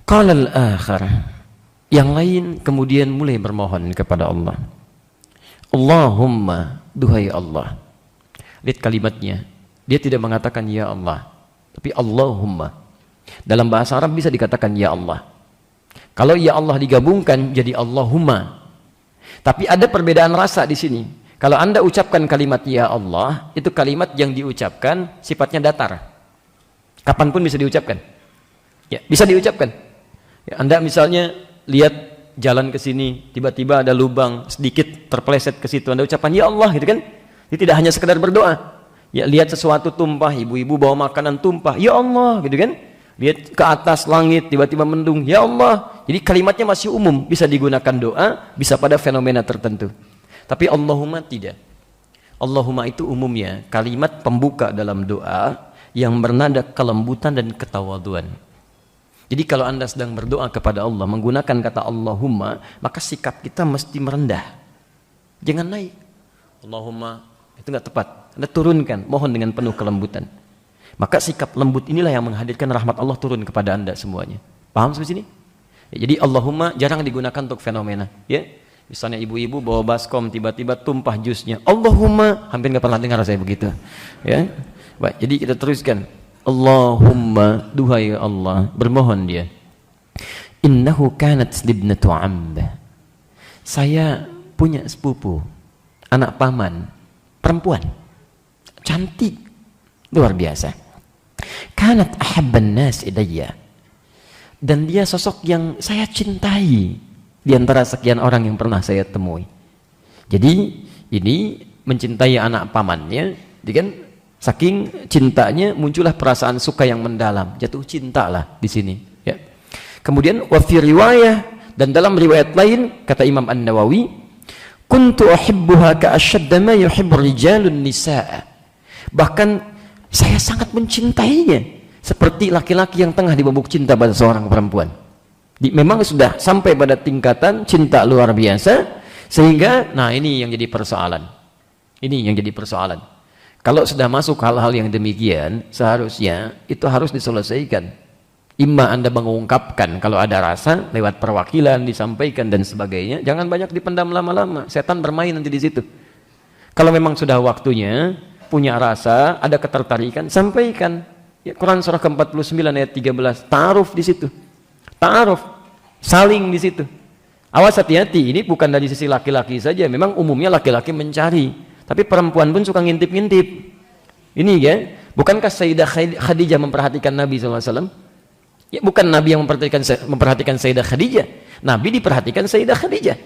Qala al-akhar, yang lain kemudian mulai bermohon kepada Allah. Allahumma, duhai Allah. Lihat kalimatnya, dia tidak mengatakan ya Allah, tapi Allahumma. Dalam bahasa Arab bisa dikatakan ya Allah. Kalau ya Allah digabungkan jadi Allahumma. Tapi ada perbedaan rasa di sini. Kalau Anda ucapkan kalimat ya Allah, itu kalimat yang diucapkan sifatnya datar. Kapanpun bisa diucapkan. Ya, bisa diucapkan. Ya, Anda misalnya lihat jalan ke sini, tiba-tiba ada lubang sedikit terpeleset ke situ, Anda ucapkan ya Allah gitu kan? Ini tidak hanya sekedar berdoa. Ya, lihat sesuatu tumpah, ibu-ibu bawa makanan tumpah, ya Allah gitu kan? Lihat ke atas langit tiba-tiba mendung, ya Allah. Jadi kalimatnya masih umum, bisa digunakan doa, bisa pada fenomena tertentu. Tapi Allahumma tidak. Allahumma itu umumnya kalimat pembuka dalam doa yang bernada kelembutan dan ketawaduan. Jadi kalau Anda sedang berdoa kepada Allah menggunakan kata Allahumma, maka sikap kita mesti merendah. Jangan naik. Allahumma, itu nggak tepat. Anda turunkan, mohon dengan penuh kelembutan. Maka sikap lembut inilah yang menghadirkan rahmat Allah turun kepada Anda semuanya. Paham sampai sini? Ya, jadi Allahumma jarang digunakan untuk fenomena. Ya, misalnya ibu-ibu bawa baskom tiba-tiba tumpah jusnya. Allahumma, hampir nggak pernah dengar saya begitu. Ya, baik. Jadi kita teruskan. Allahumma, duhai Allah, bermohon dia. Innahu kanat libnatu amba. Saya punya sepupu, anak paman, perempuan, cantik, luar biasa. Kanat ahabban nas ilayya, dan dia sosok yang saya cintai di antara sekian orang yang pernah saya temui. Jadi ini mencintai anak pamannya, kan saking cintanya muncullah perasaan suka yang mendalam, jatuh cinta lah di sini. Ya. Kemudian wa fi riwayah, dan dalam riwayat lain kata Imam An-Nawawi, kuntu uhibbuha ka ashadda ma yuhibbu rijalun nisaa. Bahkan saya sangat mencintainya seperti laki-laki yang tengah dibubuk cinta pada seorang perempuan. Memang sudah sampai pada tingkatan cinta luar biasa, sehingga nah ini yang jadi persoalan. Ini yang jadi persoalan. Kalau sudah masuk hal-hal yang demikian, seharusnya itu harus diselesaikan. Imma Anda mengungkapkan kalau ada rasa lewat perwakilan disampaikan dan sebagainya, jangan banyak dipendam lama-lama. Setan bermain nanti di situ. Kalau memang sudah waktunya, punya rasa, ada ketertarikan, sampaikan. Ya, Quran surah ke-49 ayat 13, ta'aruf di situ. Ta'aruf, saling di situ. Awas hati-hati, ini bukan dari sisi laki-laki saja, memang umumnya laki-laki mencari, tapi perempuan pun suka ngintip-ngintip. Ini ya, bukankah Sayyidah Khadijah memperhatikan Nabi SAW? Ya, bukan Nabi yang memperhatikan Sayyidah Khadijah, Nabi diperhatikan Sayyidah Khadijah.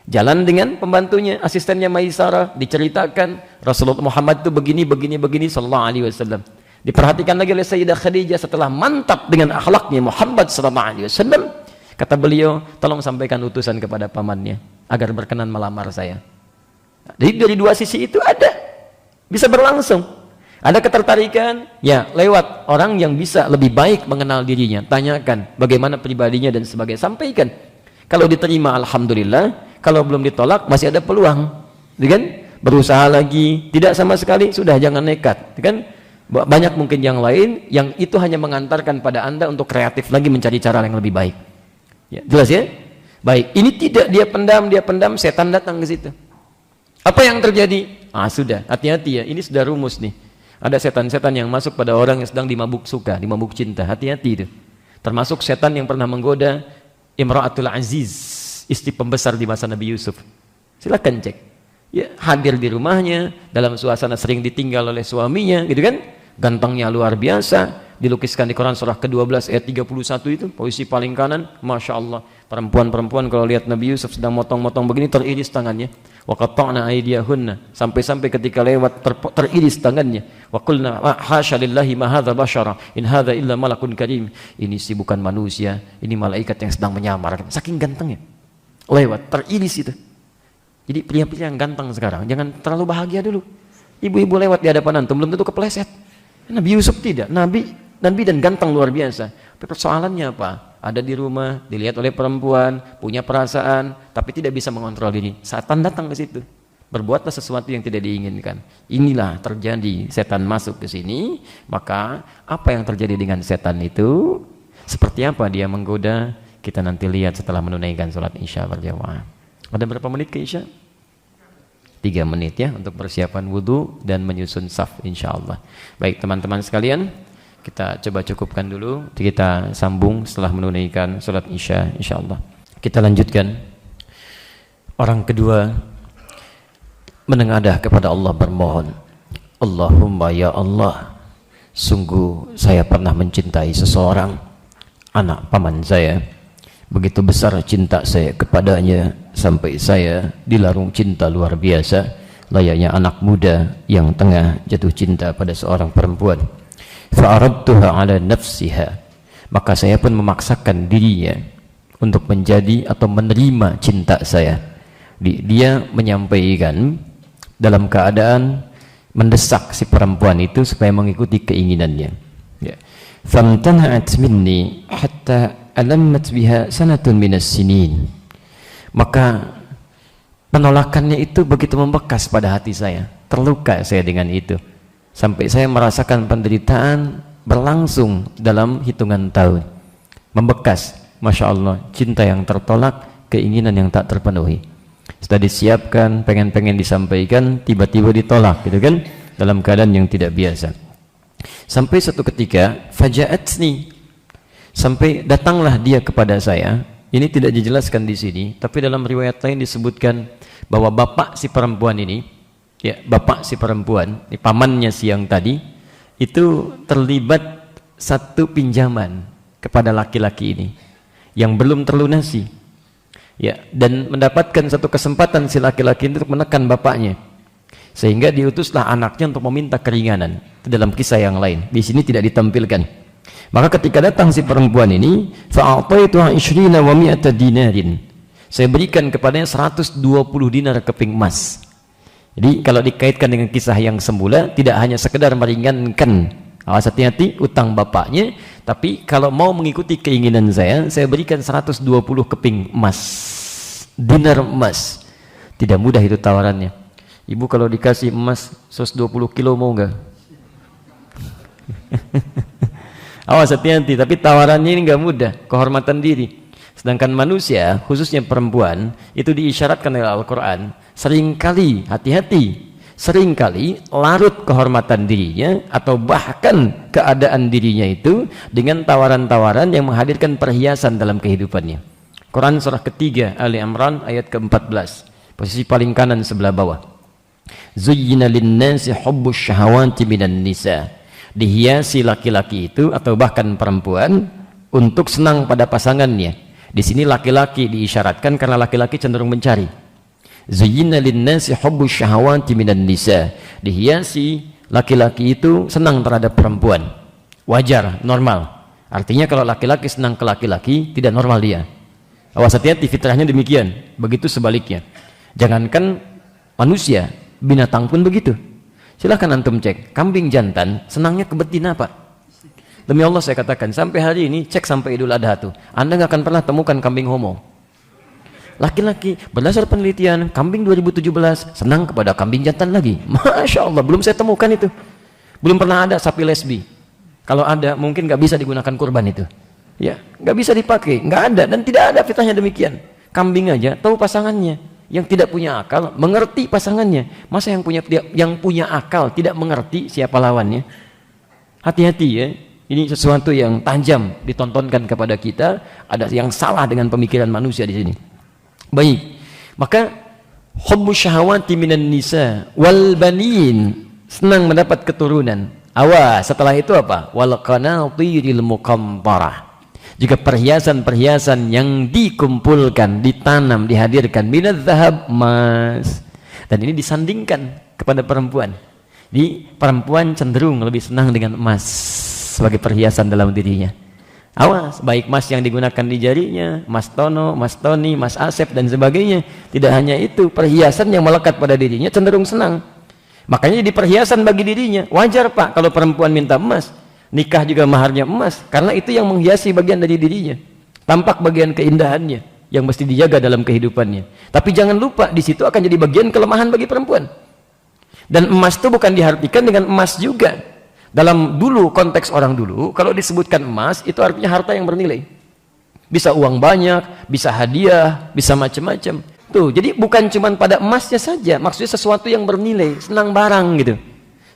Jalan dengan pembantunya, asistennya Maisarah, diceritakan Rasulullah Muhammad itu begini sallallahu alaihi wasallam. Diperhatikan lagi oleh Sayyidah Khadijah setelah mantap dengan akhlaknya Muhammad sallallahu alaihi wasallam. Kata beliau, tolong sampaikan utusan kepada pamannya agar berkenan melamar saya. Jadi dari dua sisi itu ada, bisa berlangsung. Ada ketertarikan, ya lewat orang yang bisa lebih baik mengenal dirinya. Tanyakan bagaimana pribadinya dan sebagainya, sampaikan. Kalau diterima alhamdulillah, kalau belum ditolak masih ada peluang, kan? Berusaha lagi, tidak sama sekali sudah jangan nekat, kan? Banyak mungkin yang lain yang itu hanya mengantarkan pada Anda untuk kreatif lagi mencari cara yang lebih baik. Ya, jelas ya? Baik, ini tidak dia pendam, setan datang ke situ. Apa yang terjadi? Sudah, hati-hati ya, ini sudah rumus nih. Ada setan-setan yang masuk pada orang yang sedang dimabuk suka, dimabuk cinta, hati-hati itu. Termasuk setan yang pernah menggoda Imra'atul Aziz, istri pembesar di masa Nabi Yusuf. Silakan cek. Ya, hadir di rumahnya dalam suasana sering ditinggal oleh suaminya, gitu kan? Gantengnya luar biasa, dilukiskan di Quran surah ke-12 ayat 31 itu, posisi paling kanan, Masya Allah. Perempuan-perempuan kalau lihat Nabi Yusuf sedang motong-motong begini, teriris tangannya. Wa qatta'na aydiyahunna, sampai-sampai ketika lewat teriris tangannya. Wa qulna hasya lillahi ma hadza basyara in hadza illa malakun karim. Ini sih bukan manusia, ini malaikat yang sedang menyamar. Saking gantengnya. Lewat teriris itu. Jadi pria-pria yang ganteng sekarang jangan terlalu bahagia dulu. Ibu-ibu lewat di hadapan antum belum tentu kepleset. Nabi Yusuf tidak, Nabi dan ganteng luar biasa. Tapi persoalannya apa? Ada di rumah, dilihat oleh perempuan, punya perasaan, tapi tidak bisa mengontrol diri. Setan datang ke situ, berbuatlah sesuatu yang tidak diinginkan. Inilah terjadi, setan masuk ke sini. Maka apa yang terjadi dengan setan itu? Seperti apa dia menggoda, kita nanti lihat setelah menunaikan sholat isya berjamaah. Ada berapa menit ke isya? 3 menit ya untuk persiapan wudhu dan menyusun saf insyaallah. Baik teman-teman sekalian, kita coba cukupkan dulu, kita sambung setelah menunaikan sholat isya insyaallah. Kita lanjutkan. Orang kedua menengadah kepada Allah bermohon, Allahumma ya Allah, sungguh saya pernah mencintai seseorang, anak paman saya. Begitu besar cinta saya kepadanya sampai saya dilarung cinta luar biasa, layaknya anak muda yang tengah jatuh cinta pada seorang perempuan. Fa'aradtuha ala nafsiha, maka saya pun memaksakan dirinya untuk menjadi atau menerima cinta saya. Dia menyampaikan dalam keadaan mendesak si perempuan itu supaya mengikuti keinginannya. Ya. Famtana'at minni hatta alammat biha sanatun minas sinin. Maka penolakannya itu begitu membekas pada hati saya, terluka saya dengan itu, sampai saya merasakan penderitaan berlangsung dalam hitungan tahun. Membekas, Masya Allah, cinta yang tertolak, keinginan yang tak terpenuhi. Sudah disiapkan, pengen-pengen disampaikan, tiba-tiba ditolak gitu kan, dalam keadaan yang tidak biasa. Sampai satu ketika faja'atni, sampai datanglah dia kepada saya. Ini tidak dijelaskan di sini, tapi dalam riwayat lain disebutkan bahwa bapak si perempuan ini, ya bapak si perempuan, pamannya si yang tadi, itu terlibat satu pinjaman kepada laki-laki ini yang belum terlunasi, ya, dan mendapatkan satu kesempatan si laki-laki itu untuk menekan bapaknya, sehingga diutuslah anaknya untuk meminta keringanan. Itu dalam kisah yang lain, di sini tidak ditampilkan. Maka ketika datang si perempuan ini, fa'ataituha 20 wa 100 dinarin, saya berikan kepadanya 120 dinar keping emas. Jadi kalau dikaitkan dengan kisah yang semula, tidak hanya sekedar meringankan, awas hati-hati, utang bapaknya, tapi kalau mau mengikuti keinginan saya berikan 120 keping emas, dinar emas. Tidak mudah itu tawarannya. Ibu kalau dikasih emas 120 kilo mau enggak? Awas hati-hati, tapi tawarannya ini enggak mudah, kehormatan diri. Sedangkan manusia, khususnya perempuan, itu diisyaratkan oleh Al-Quran, seringkali, hati-hati, seringkali larut kehormatan dirinya atau bahkan keadaan dirinya itu dengan tawaran-tawaran yang menghadirkan perhiasan dalam kehidupannya. Quran surah ketiga Ali Imran ayat ke-14, posisi paling kanan sebelah bawah. Zuyyina lin-nasi hubbus syahawati minan nisa, dihiasi laki-laki itu atau bahkan perempuan untuk senang pada pasangannya. Di sini laki-laki diisyaratkan karena laki-laki cenderung mencari. Zuyyina lin-nasi hubbus syahawati minan nisa, dihiasi laki-laki itu senang terhadap perempuan. Wajar, normal. Artinya kalau laki-laki senang ke laki-laki, tidak normal dia. Awas hati-hati, fitrahnya demikian. Begitu sebaliknya. Jangankan manusia, binatang pun begitu. Silahkan antum cek, kambing jantan senangnya ke betina Pak. Demi Allah saya katakan, sampai hari ini cek sampai Idul Adha tuh, Anda nggak akan pernah temukan kambing homo. Laki-laki, berdasar penelitian, kambing 2017 senang kepada kambing jantan lagi. Masya Allah, belum saya temukan itu. Belum pernah ada sapi lesbi. Kalau ada, mungkin nggak bisa digunakan kurban itu. Ya, nggak bisa dipakai, nggak ada, dan tidak ada fitrahnya demikian. Kambing aja tahu pasangannya. Yang tidak punya akal mengerti pasangannya. Masa yang punya akal tidak mengerti siapa lawannya? Hati-hati ya. Ini sesuatu yang tajam ditontonkan kepada kita. Ada yang salah dengan pemikiran manusia di sini. Baik. Maka hubbus syahawati minan nisa wal banin, senang mendapat keturunan. Awas, setelah itu apa? Wal qanatiril muqantarah. Jika perhiasan-perhiasan yang dikumpulkan, ditanam, dihadirkan, minadz zahab, emas. Dan ini disandingkan kepada perempuan. Di perempuan cenderung lebih senang dengan emas sebagai perhiasan dalam dirinya. Awas, baik emas yang digunakan di jarinya, emas tono, emas toni, emas asep dan sebagainya. Tidak hanya itu, perhiasan yang melekat pada dirinya cenderung senang. Makanya jadi perhiasan bagi dirinya. Wajar Pak kalau perempuan minta emas. Nikah juga maharnya emas, karena itu yang menghiasi bagian dari dirinya, tampak bagian keindahannya yang mesti dijaga dalam kehidupannya. Tapi jangan lupa, di situ akan jadi bagian kelemahan bagi perempuan. Dan emas itu bukan diartikan dengan emas juga. Dalam dulu, konteks orang dulu, kalau disebutkan emas, itu artinya harta yang bernilai. Bisa uang banyak, bisa hadiah, bisa macam-macam. Tuh, jadi bukan cuma pada emasnya saja, maksudnya sesuatu yang bernilai, senang barang gitu.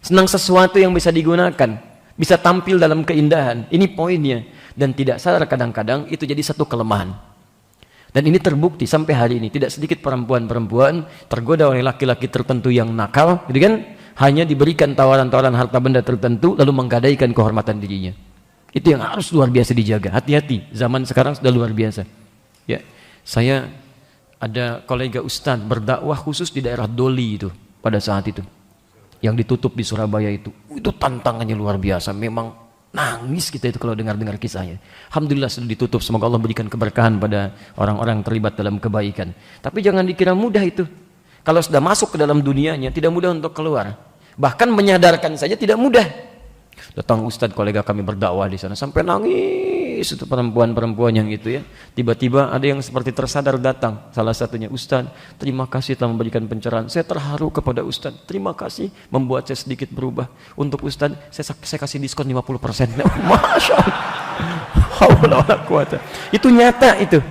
Senang sesuatu yang bisa digunakan, bisa tampil dalam keindahan. Ini poinnya. Dan tidak sadar kadang-kadang itu jadi satu kelemahan. Dan ini terbukti sampai hari ini. Tidak sedikit perempuan-perempuan tergoda oleh laki-laki tertentu yang nakal, gitu kan? Hanya diberikan tawaran-tawaran harta benda tertentu, lalu menggadaikan kehormatan dirinya. Itu yang harus luar biasa dijaga. Hati-hati, zaman sekarang sudah luar biasa. Ya, saya ada kolega ustadz berdakwah khusus di daerah Doli itu pada saat itu, yang ditutup di Surabaya itu tantangannya luar biasa. Memang nangis kita itu kalau dengar-dengar kisahnya. Alhamdulillah sudah ditutup, semoga Allah berikan keberkahan pada orang-orang terlibat dalam kebaikan. Tapi jangan dikira mudah itu. Kalau sudah masuk ke dalam dunianya, tidak mudah untuk keluar. Bahkan menyadarkan saja tidak mudah. Datang ustadz kolega kami berdakwah di sana, sampai nangis itu perempuan-perempuan yang itu ya. Tiba-tiba ada yang seperti tersadar datang. Salah satunya, ustadz, terima kasih telah memberikan pencerahan. Saya terharu kepada ustadz. Terima kasih membuat saya sedikit berubah. Untuk ustadz, saya kasih diskon 50%. Masya Allah. Itu nyata itu.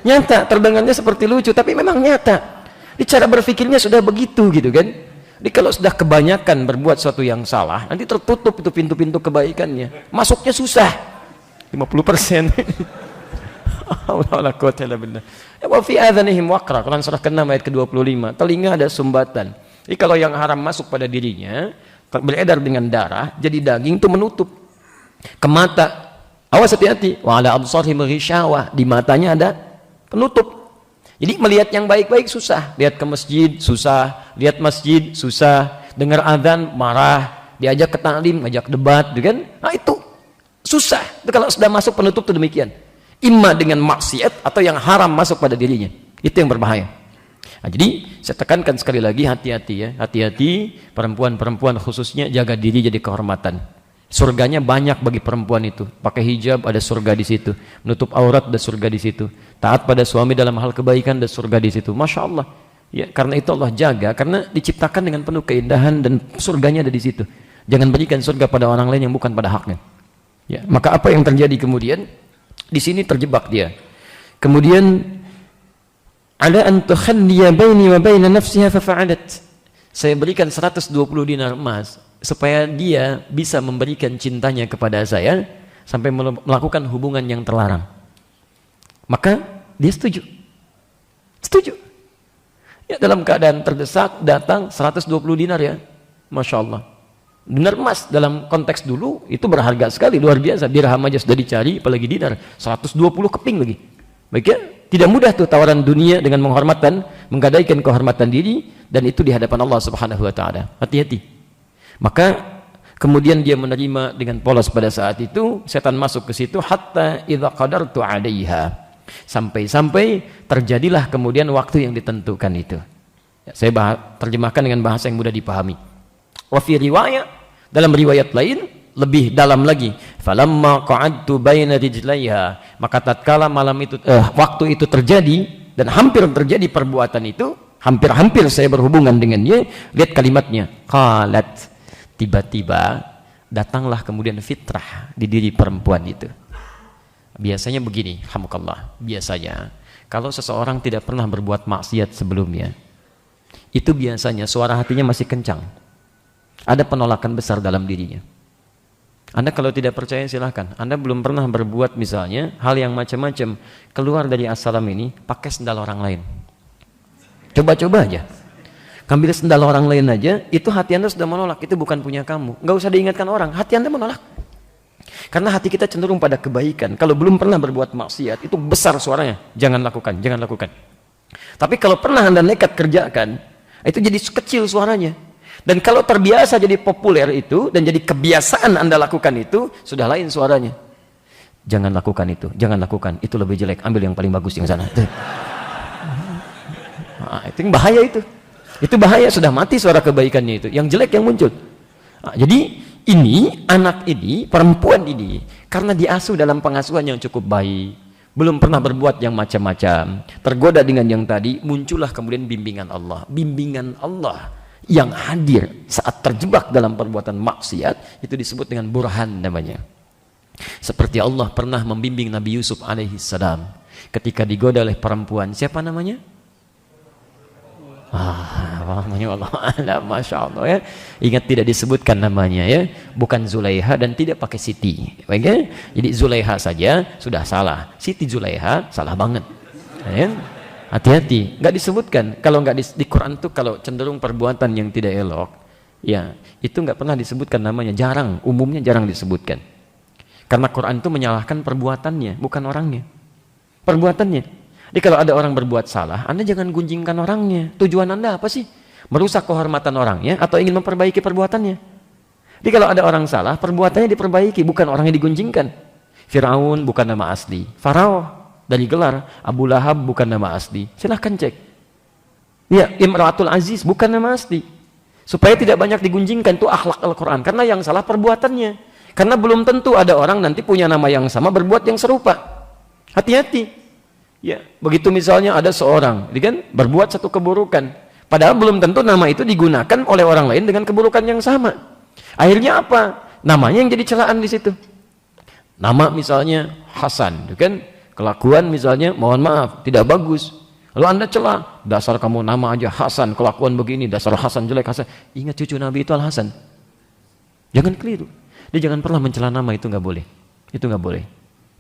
Nyata, terdengarnya seperti lucu, tapi memang nyata. Di cara berpikirnya sudah begitu gitu kan. Jadi kalau sudah kebanyakan berbuat sesuatu yang salah, nanti tertutup itu pintu-pintu kebaikannya. Masuknya susah. 50%. Wa fi adhanihim waqra. Quran surah ke-6 ayat ke-25. Telinga ada sumbatan. Jadi kalau yang haram masuk pada dirinya, beredar dengan darah, jadi daging itu menutup. Ke mata, awas hati-hati. Wa ala absarihim ghishawah. Di matanya ada penutup. Jadi melihat yang baik-baik susah, lihat ke masjid susah, lihat masjid susah, dengar azan marah, diajak ke taklim, ngajak debat, gitu kan? Nah itu susah. Itu kalau sudah masuk penutup itu demikian. Imma dengan maksiat atau yang haram masuk pada dirinya. Itu yang berbahaya. Nah, jadi saya tekankan sekali lagi, hati-hati ya, hati-hati perempuan-perempuan khususnya jaga diri jadi kehormatan. Surganya banyak bagi perempuan itu. Pakai hijab ada surga di situ. Menutup aurat ada surga di situ. Taat pada suami dalam hal kebaikan ada surga di situ. Masya Allah. Ya, karena itu Allah jaga. Karena diciptakan dengan penuh keindahan dan surganya ada di situ. Jangan berikan surga pada orang lain yang bukan pada haknya. Ya, maka apa yang terjadi kemudian? Di sini terjebak dia. Kemudian ala an tukhalliya baini wa baina nafsiha fa fa'alat. Saya berikan 120 dinar emas supaya dia bisa memberikan cintanya kepada saya sampai melakukan hubungan yang terlarang. Maka dia setuju. Setuju. Ya, dalam keadaan terdesak datang 120 dinar ya. Masya Allah. Dinar emas dalam konteks dulu itu berharga sekali, luar biasa. Dirham aja sudah dicari, apalagi dinar. 120 keping lagi. Baik ya, tidak mudah tuh tawaran dunia dengan menghormatkan, menggadaikan kehormatan diri, dan itu di hadapan Allah Subhanahu wa taala. Hati-hati. Maka kemudian dia menerima dengan polos pada saat itu, setan masuk ke situ hatta idza qadartu 'alaiha. Sampai-sampai terjadilah kemudian waktu yang ditentukan itu. Ya, saya terjemahkan dengan bahasa yang mudah dipahami. Wa fi riwayat, dalam riwayat lain lebih dalam lagi, falamma qa'adtu baina rijlaiha, maka tatkala malam itu waktu itu terjadi dan hampir terjadi perbuatan itu, hampir-hampir saya berhubungan dengannya, lihat kalimatnya, qalat, tiba-tiba datanglah kemudian fitrah di diri perempuan itu. Biasanya begini, alhamdulillah, biasanya kalau seseorang tidak pernah berbuat maksiat sebelumnya, itu biasanya suara hatinya masih kencang. Ada penolakan besar dalam dirinya. Anda kalau tidak percaya silahkan. Anda belum pernah berbuat misalnya hal yang macam-macam, keluar dari assalam ini pakai sendal orang lain. Coba-coba aja. Ambil sendal orang lain aja, itu hati Anda sudah menolak, itu bukan punya kamu. Nggak usah diingatkan orang, hati Anda menolak. Karena hati kita cenderung pada kebaikan. Kalau belum pernah berbuat maksiat, itu besar suaranya. Jangan lakukan, jangan lakukan. Tapi kalau pernah Anda nekat kerjakan, itu jadi kecil suaranya. Dan kalau terbiasa jadi populer itu, dan jadi kebiasaan Anda lakukan itu, sudah lain suaranya. Jangan lakukan itu, jangan lakukan. Itu lebih jelek, ambil yang paling bagus yang sana. Nah, itu yang bahaya itu. Itu bahaya, sudah mati suara kebaikannya itu. Yang jelek yang muncul. Nah, jadi ini, anak ini, perempuan ini, karena diasuh dalam pengasuhan yang cukup baik, belum pernah berbuat yang macam-macam, tergoda dengan yang tadi, muncullah kemudian bimbingan Allah. Bimbingan Allah yang hadir saat terjebak dalam perbuatan maksiat itu disebut dengan burhan namanya. Seperti Allah pernah membimbing Nabi Yusuf alaihi salam ketika digoda oleh perempuan, siapa namanya? Namanya Allah, Masya Allah ya. Ingat tidak disebutkan namanya ya, bukan Zulaiha dan tidak pakai Siti. Baik ya? Jadi Zulaiha saja sudah salah, Siti Zulaiha salah banget. Ya? Hati-hati, nggak disebutkan. Kalau nggak di Quran tuh kalau cenderung perbuatan yang tidak elok, ya itu nggak pernah disebutkan namanya, jarang, umumnya jarang disebutkan. Karena Quran itu menyalahkan perbuatannya, bukan orangnya. Perbuatannya. Jadi kalau ada orang berbuat salah, Anda jangan gunjingkan orangnya. Tujuan Anda apa sih? Merusak kehormatan orangnya atau ingin memperbaiki perbuatannya? Jadi kalau ada orang salah, perbuatannya diperbaiki, bukan orangnya digunjingkan. Firaun bukan nama asli. Farao dari gelar. Abu Lahab bukan nama asli. Silahkan cek. Ya, Imratul Aziz bukan nama asli. Supaya tidak banyak digunjingkan, itu akhlak Al-Quran. Karena yang salah perbuatannya. Karena belum tentu ada orang nanti punya nama yang sama berbuat yang serupa. Hati-hati. Ya, begitu misalnya ada seorang, kan, berbuat satu keburukan, padahal belum tentu nama itu digunakan oleh orang lain dengan keburukan yang sama. Akhirnya apa? Namanya yang jadi celaan di situ. Nama misalnya Hasan, kan, kelakuan misalnya, mohon maaf, tidak bagus. Lalu Anda celah, dasar kamu nama aja Hasan, kelakuan begini, dasar Hasan jelek Hasan. Ingat cucu Nabi itu Al Hasan. Jangan keliru. Dia jangan pernah mencela nama, itu nggak boleh. Itu nggak boleh.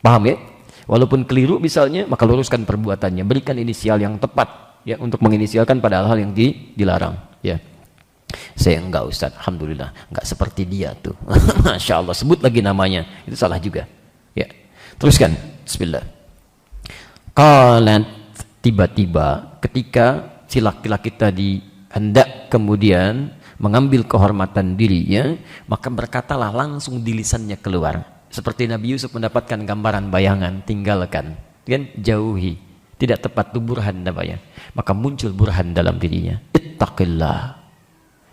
Paham ya? Walaupun keliru misalnya, maka luruskan perbuatannya, berikan inisial yang tepat ya untuk menginisialkan pada hal-hal yang dilarang ya. Saya enggak Ustaz, alhamdulillah enggak seperti dia tuh. Masya Allah, sebut lagi namanya, itu salah juga ya. Teruskan, bismillah. Qalat, tiba-tiba ketika si laki-laki tadi hendak kemudian mengambil kehormatan dirinya, maka berkatalah langsung di lisannya keluar. Seperti Nabi Yusuf mendapatkan gambaran bayangan, tinggalkan, kan, jauhi, tidak tepat, itu burhan namanya. Maka muncul burhan dalam dirinya. Ittaqillah,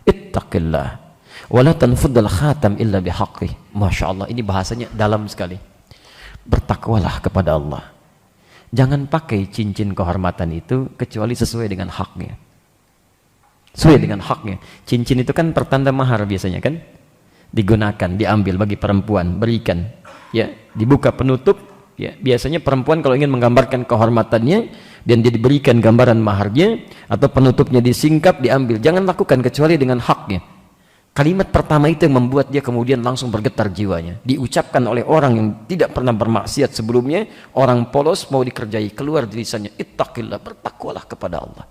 ittaqillah, wala tanfuddal khatam illa bihaqqih. Masya Allah, ini bahasanya dalam sekali. Bertakwalah kepada Allah. Jangan pakai cincin kehormatan itu kecuali sesuai dengan haknya. Sesuai dengan haknya. Cincin itu kan pertanda mahar biasanya kan? Digunakan, diambil bagi perempuan, berikan ya, dibuka penutup ya. Biasanya perempuan kalau ingin menggambarkan kehormatannya dan dia diberikan gambaran maharnya atau penutupnya disingkap, diambil, jangan lakukan kecuali dengan haknya. Kalimat pertama itu yang membuat dia kemudian langsung bergetar jiwanya, diucapkan oleh orang yang tidak pernah bermaksiat sebelumnya, orang polos mau dikerjai, keluar dari lisannya, ittaqillah, bertakwalah kepada Allah.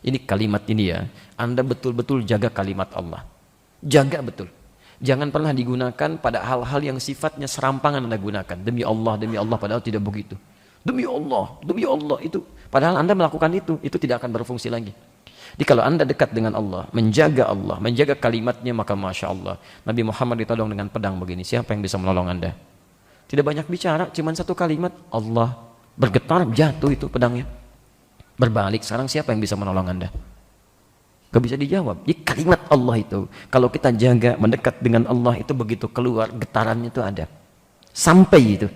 Ini kalimat ini ya, Anda betul-betul jaga kalimat Allah, jaga betul. Jangan pernah digunakan pada hal-hal yang sifatnya serampangan Anda gunakan. Demi Allah, padahal tidak begitu. Demi Allah, itu. Padahal Anda melakukan itu tidak akan berfungsi lagi. Jadi kalau Anda dekat dengan Allah, menjaga kalimatnya, maka Masya Allah. Nabi Muhammad ditodong dengan pedang begini, siapa yang bisa menolong Anda? Tidak banyak bicara, cuma satu kalimat, Allah bergetar, jatuh itu pedangnya. Berbalik, sekarang siapa yang bisa menolong Anda? Gak bisa dijawab. Jadi kalimat Allah itu kalau kita jaga, mendekat dengan Allah, itu begitu keluar getarannya itu ada sampai itu,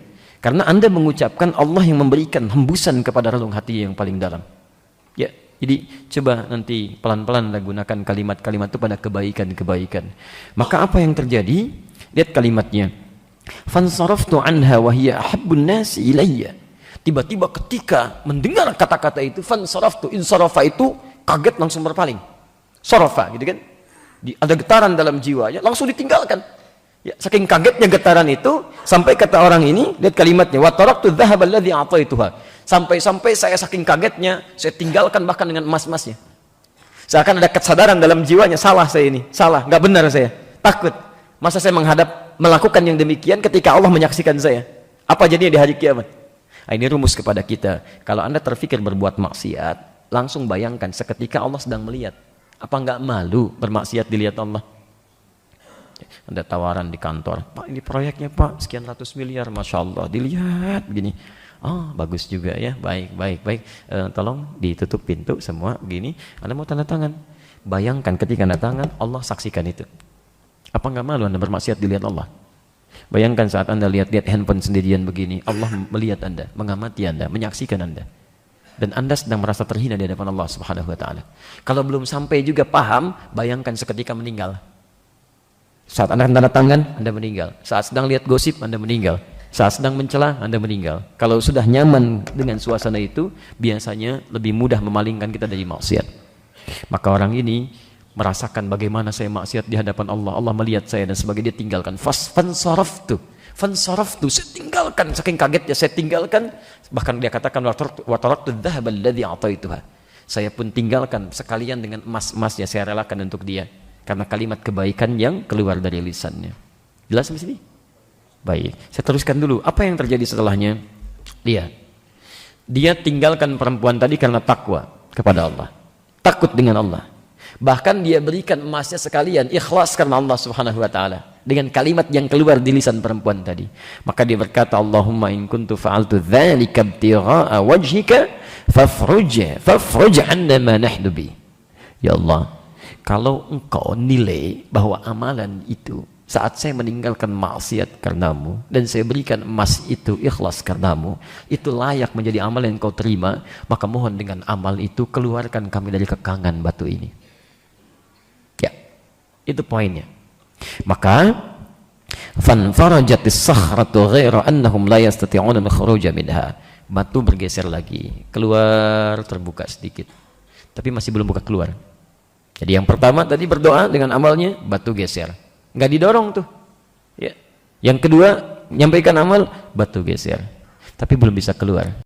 karena Anda mengucapkan Allah yang memberikan hembusan kepada relung hati yang paling dalam ya. Jadi coba nanti pelan-pelan Anda gunakan kalimat-kalimat itu pada kebaikan-kebaikan. Maka apa yang terjadi? Lihat kalimatnya, fansaraftu anha wa hiya ahabbun nasi ilayya. Tiba-tiba ketika mendengar kata-kata itu, fansaraftu, insarafa itu kaget langsung berpaling. Sorofa, gitu kan? Ada getaran dalam jiwanya, langsung ditinggalkan. Ya, saking kagetnya getaran itu, sampai kata orang ini, lihat kalimatnya, wa taraktu dhahaba alladhi a'taituha. Sampai-sampai saya saking kagetnya, saya tinggalkan bahkan dengan emas-emasnya. Seakan ada kesadaran dalam jiwanya, salah saya ini, salah, nggak benar saya, takut. Masa saya melakukan yang demikian ketika Allah menyaksikan saya? Apa jadinya di hari kiamat? Nah, ini rumus kepada kita. Kalau Anda terfikir berbuat maksiat, langsung bayangkan seketika Allah sedang melihat. Apa enggak malu bermaksiat dilihat Allah? Ada tawaran di kantor, Pak ini proyeknya Pak sekian ratus miliar, Masya Allah, dilihat begini, oh bagus juga ya, baik, tolong ditutup pintu semua begini, Anda mau tanda tangan. Bayangkan ketika tanda tangan, Allah saksikan itu. Apa enggak malu Anda bermaksiat dilihat Allah? Bayangkan saat Anda lihat handphone sendirian begini, Allah melihat Anda, mengamati Anda, menyaksikan Anda. dan Anda sedang merasa terhina di hadapan Allah Subhanahu wa taala. Kalau belum sampai juga paham, bayangkan seketika meninggal. Saat Anda tanda tangan, Anda meninggal. Saat sedang lihat gosip, Anda meninggal. Saat sedang mencela, Anda meninggal. Kalau sudah nyaman dengan suasana itu, biasanya lebih mudah memalingkan kita dari maksiat. Maka orang ini merasakan bagaimana saya maksiat di hadapan Allah. Allah melihat saya dan sebagai dia tinggalkan. Fansaraftu, saya tinggalkan. Saking kagetnya saya tinggalkan. Bahkan dia katakan wa taraktu dzahaba alladhi a'taituha. Saya pun tinggalkan sekalian dengan emas-emasnya saya relakan untuk dia. Karena kalimat kebaikan yang keluar dari lisannya. Jelas sampai sini? Baik, saya teruskan dulu. Apa yang terjadi setelahnya? Dia tinggalkan perempuan tadi karena takwa kepada Allah. Takut dengan Allah. Bahkan dia berikan emasnya sekalian, ikhlas karena Allah Subhanahu wa taala. Dengan kalimat yang keluar di lisan perempuan tadi. Maka dia berkata, Allahumma in kuntu fa'altu dzalika ibtigha'a wajhika fafruj 'anna ma nahnu bi. Ya Allah, kalau engkau nilai bahwa amalan itu saat saya meninggalkan maksiat karenamu dan saya berikan emas itu ikhlas karenamu, itu layak menjadi amal yang kau terima, maka mohon dengan amal itu keluarkan kami dari kekangan batu ini. Ya, itu poinnya. Maka fanfarajatis sakhratu ghaira annahum la yastati'una al-khuruja minha. Batu bergeser lagi, keluar terbuka sedikit. Tapi masih belum buka keluar. Jadi yang pertama tadi berdoa dengan amalnya, batu geser. Enggak didorong tuh. Ya. Yang kedua, menyampaikan amal, batu geser. Tapi belum bisa keluar.